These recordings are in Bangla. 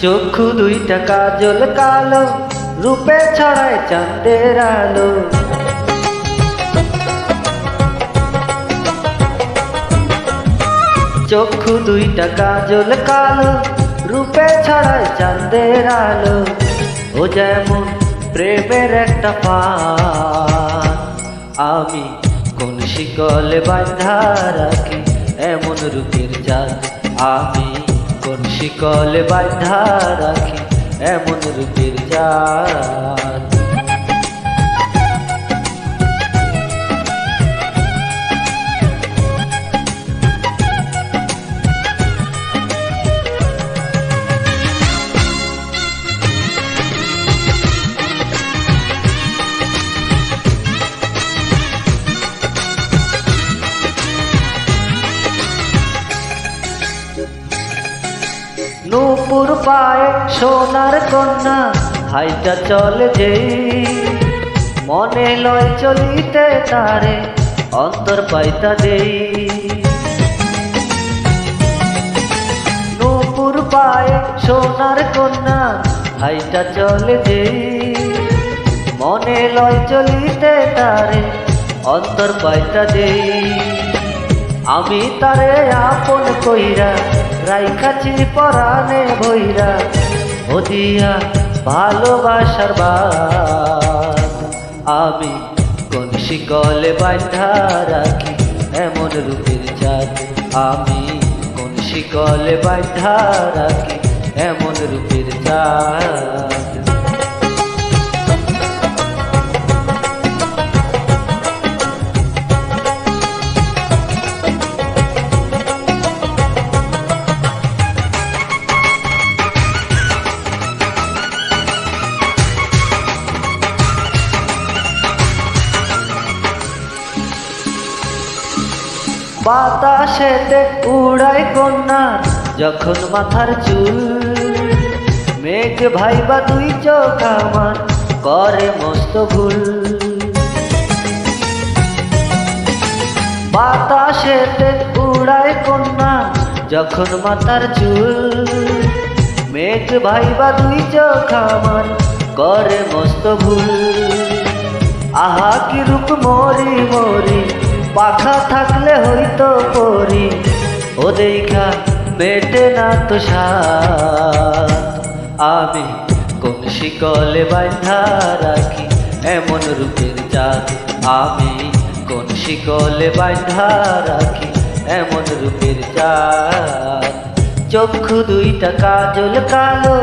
চক্ষু দুইটা কাজল কালো, রূপে ছড়ায় চাঁদের আলো। চক্ষু দুইটা কাজল কালো, রূপে ছড়ায় চাঁদের আলো। ও যেমন প্রেমের একটা ফান, আমি কোন শিকলে বাঁধা রাখি এমন রূপের জাত। আমি কোন শিকলে বাঁধা রাখি এমন রূপের জাত। নূপুর পায়ে সোনার কন্যা, হাইটা চলে যেই মনে লয় চলিতে তারে অন্তর পাইতা দেই। নূপুর পায়ে সোনার কন্যা, হাইটা চলে যেই মনে লয় চলিতে তারে অন্তর পাইতা দেই। আমি তারে আপন কইরা রাইখাছি পরাণে ভৈরা, ও দিয়া ভালোবাসার বাত। আমি কোন শিকলে বাঁধা রাখি এমন রূপের জাত। আমি কোন শিকলে বাঁধা রাখি এমন রূপের জাত। বাতাসেতে উড়ায় কন্যা যখন মাথার চুল, মেঘ ভাইবা দুই চোখ আমার করে মস্ত ভুল। বাতাসেতে উড়ায় কন্যা যখন মাথার চুল, মেঘ ভাইবা দুই চোখ আমার করে মস্ত ভুল। আহা কি রূপ মরি মরি, পাখা থাকলে হইতো পরি, ও দেখা মেটে না তো সাত। আমি কোন শিকলে বাঁধা রাখি এমন রূপের জাত। আমি কোন শিকলে বাঁধা রাখি এমন রূপের জাত। চক্ষু দুইটা কাজল কালো,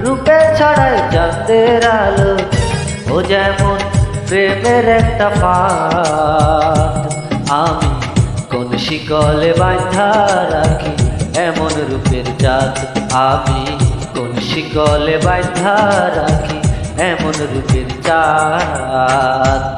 রূপে ছড়ায় চাঁদের আলো। ও যেমন প্রেমের একটা ফাঁদ, আমি কোন শিকলে বাঁধা রাখি এমন রূপের জাত। আমি কোন শিকলে বাঁধা রাখি এমন রূপের জাত।